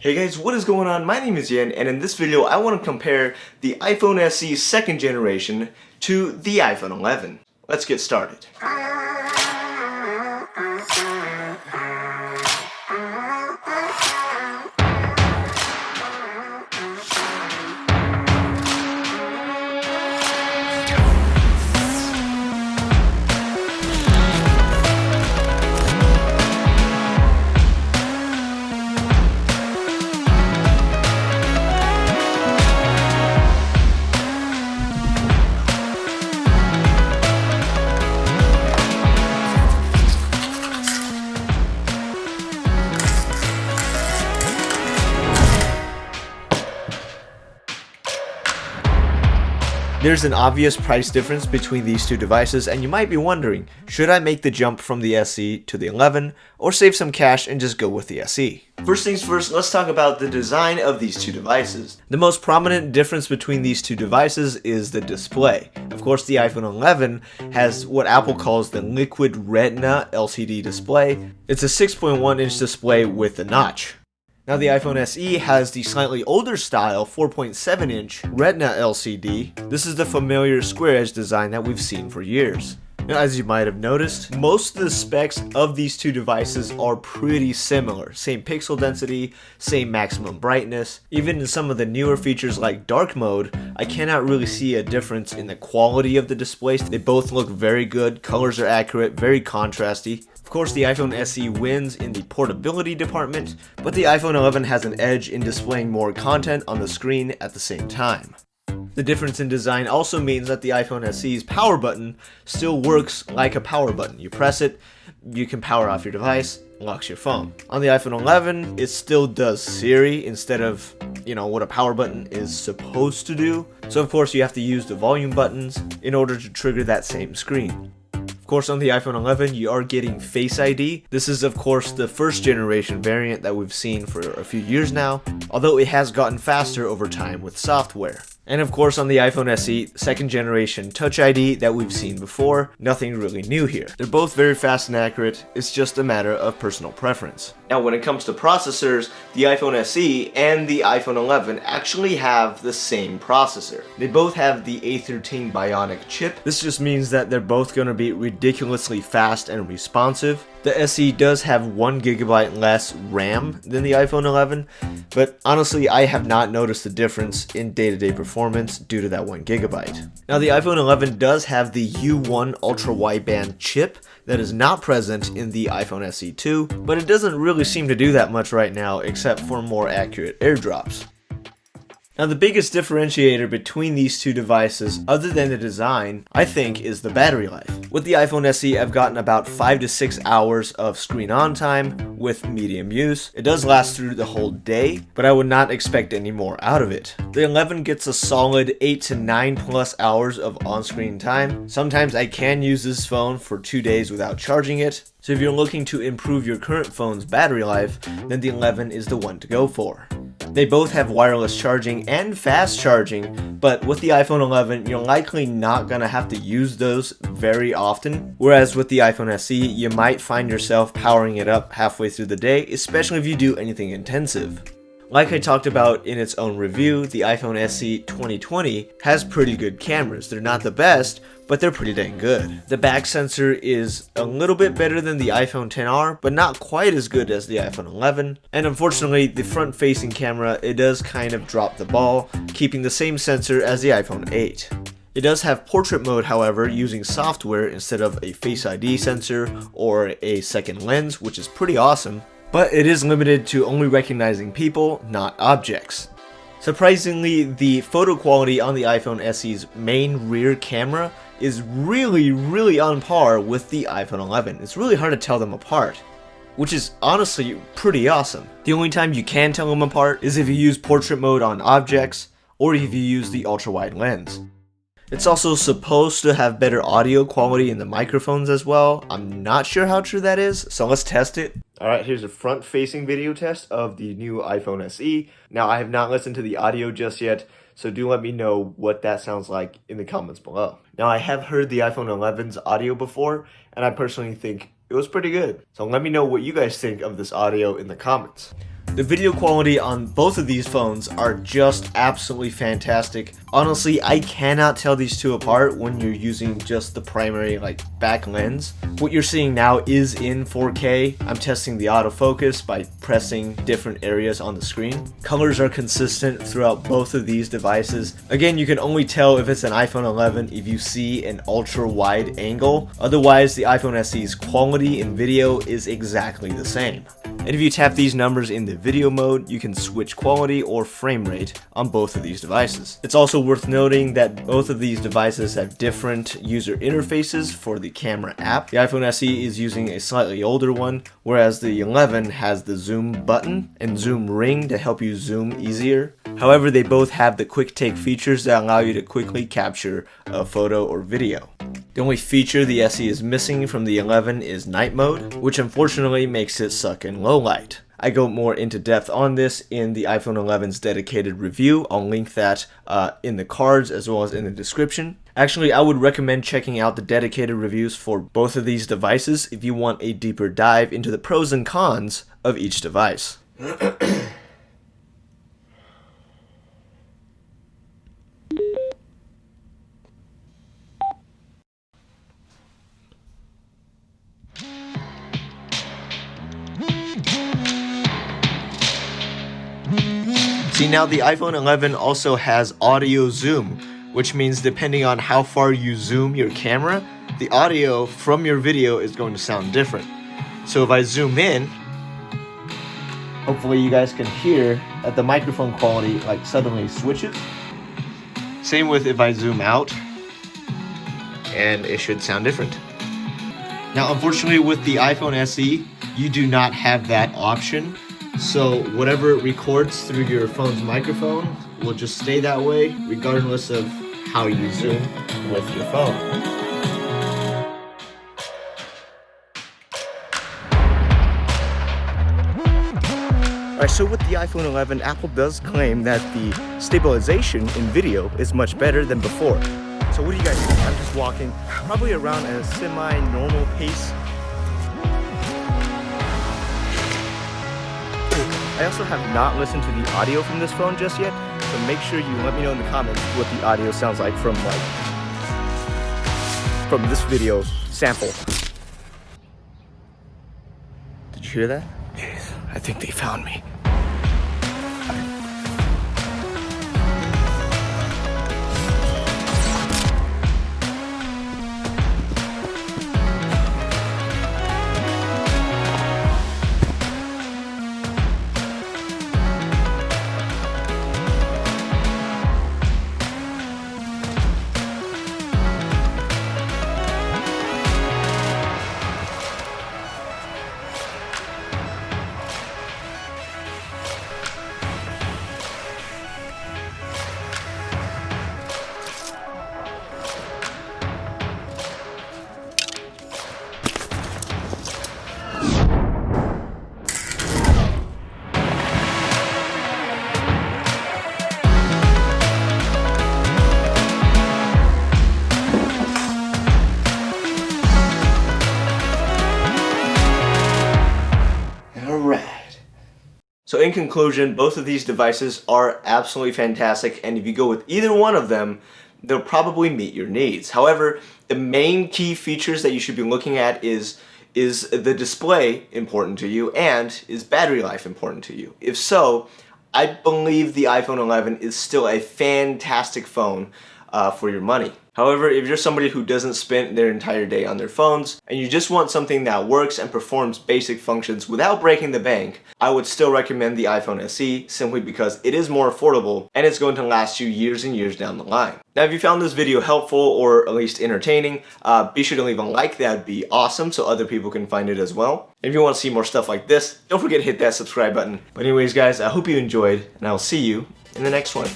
Hey guys, what is going on? My name is Yen, and in this video I want to compare the iPhone SE second generation to the iPhone 11. Let's get started. There's an obvious price difference between these two devices, and you might be wondering, should I make the jump from the SE to the 11 or save some cash and just go with the SE? First things first, let's talk about the design of these two devices. The most prominent difference between these two devices is the display. Of course, the iPhone 11 has what Apple calls the Liquid Retina LCD display. It's a 6.1-inch display with a notch. Now the iPhone SE has the slightly older style 4.7-inch Retina LCD. This is the familiar square edge design that we've seen for years. Now, as you might have noticed, most of the specs of these two devices are pretty similar. Same pixel density, same maximum brightness. Even in some of the newer features like dark mode, I cannot really see a difference in the quality of the displays. They both look very good, colors are accurate, very contrasty. Of course, the iPhone SE wins in the portability department, but the iPhone 11 has an edge in displaying more content on the screen at the same time. The difference in design also means that the iPhone SE's power button still works like a power button. You press it, you can power off your device, locks your phone. On the iPhone 11, it still does Siri instead of, what a power button is supposed to do. So of course you have to use the volume buttons in order to trigger that same screen. Of course, on the iPhone 11, you are getting Face ID. This is, of course, the first generation variant that we've seen for a few years now, although it has gotten faster over time with software. And of course, on the iPhone SE, second generation Touch ID that we've seen before, nothing really new here. They're both very fast and accurate, it's just a matter of personal preference. Now, when it comes to processors, the iPhone SE and the iPhone 11 actually have the same processor. They both have the A13 Bionic chip. This just means that they're both going to be ridiculously fast and responsive. The SE does have 1GB less RAM than the iPhone 11, but honestly, I have not noticed the difference in day-to-day performance due to that 1GB. Now, the iPhone 11 does have the U1 ultra-wideband chip that is not present in the iPhone SE 2, but it doesn't really seem to do that much right now except for more accurate airdrops. Now, the biggest differentiator between these two devices, other than the design, I think, is the battery life. With the iPhone SE, I've gotten about 5 to 6 hours of screen on time with medium use. It does last through the whole day, but I would not expect any more out of it. The 11 gets a solid 8 to 9 plus hours of on-screen time. Sometimes I can use this phone for 2 days without charging it. So if you're looking to improve your current phone's battery life, then the 11 is the one to go for. They both have wireless charging and fast charging, but with the iPhone 11, you're likely not going to have to use those very often. Whereas with the iPhone SE, you might find yourself powering it up halfway through the day, especially if you do anything intensive. Like I talked about in its own review, the iPhone SE 2020 has pretty good cameras. They're not the best, but they're pretty dang good. The back sensor is a little bit better than the iPhone XR, but not quite as good as the iPhone 11. And unfortunately, the front-facing camera, it does kind of drop the ball, keeping the same sensor as the iPhone 8. It does have portrait mode, however, using software instead of a Face ID sensor or a second lens, which is pretty awesome. But it is limited to only recognizing people, not objects. Surprisingly, the photo quality on the iPhone SE's main rear camera is really on par with the iPhone 11. It's really hard to tell them apart, which is honestly pretty awesome. The only time you can tell them apart is if you use portrait mode on objects or if you use the ultra-wide lens. It's also supposed to have better audio quality in the microphones as well. I'm not sure how true that is, so let's test it. Alright, here's a front-facing video test of the new iPhone SE. Now, I have not listened to the audio just yet, so do let me know what that sounds like in the comments below. Now, I have heard the iPhone 11's audio before, and I personally think it was pretty good. So let me know what you guys think of this audio in the comments. The video quality on both of these phones are just absolutely fantastic. Honestly, I cannot tell these two apart when you're using just the primary back lens. What you're seeing now is in 4K. I'm testing the autofocus by pressing different areas on the screen. Colors are consistent throughout both of these devices. Again, you can only tell if it's an iPhone 11 if you see an ultra wide angle. Otherwise, the iPhone SE's quality in video is exactly the same. And if you tap these numbers in the video mode, you can switch quality or frame rate on both of these devices. It's also worth noting that both of these devices have different user interfaces for the camera app. The iPhone SE is using a slightly older one, whereas the 11 has the zoom button and zoom ring to help you zoom easier. However, they both have the quick take features that allow you to quickly capture a photo or video. The only feature the SE is missing from the 11 is night mode, which unfortunately makes it suck in low light. I go more into depth on this in the iPhone 11's dedicated review. I'll link that in the cards as well as in the description. Actually, I would recommend checking out the dedicated reviews for both of these devices if you want a deeper dive into the pros and cons of each device. See, now the iPhone 11 also has audio zoom, which means depending on how far you zoom your camera, the audio from your video is going to sound different. So if I zoom in, hopefully you guys can hear that the microphone quality suddenly switches. Same with if I zoom out, and it should sound different. Now unfortunately with the iPhone SE, you do not have that option. So whatever it records through your phone's microphone will just stay that way regardless of how you zoom with your phone. Alright, so with the iPhone 11, Apple does claim that the stabilization in video is much better than before. So what do you guys think? I'm just walking probably around at a semi-normal pace. I also have not listened to the audio from this phone just yet, so make sure you let me know in the comments what the audio sounds like from this video sample. Did you hear that? Jeez, I think they found me. So in conclusion, both of these devices are absolutely fantastic, and if you go with either one of them, they'll probably meet your needs. However, the main key features that you should be looking at is the display important to you, and is battery life important to you? If so, I believe the iPhone 11 is still a fantastic phone for your money. However, if you're somebody who doesn't spend their entire day on their phones and you just want something that works and performs basic functions without breaking the bank, I would still recommend the iPhone SE simply because it is more affordable and it's going to last you years and years down the line. Now, if you found this video helpful or at least entertaining, be sure to leave a like. That'd be awesome so other people can find it as well. And if you want to see more stuff like this, don't forget to hit that subscribe button. But anyways, guys, I hope you enjoyed, and I'll see you in the next one.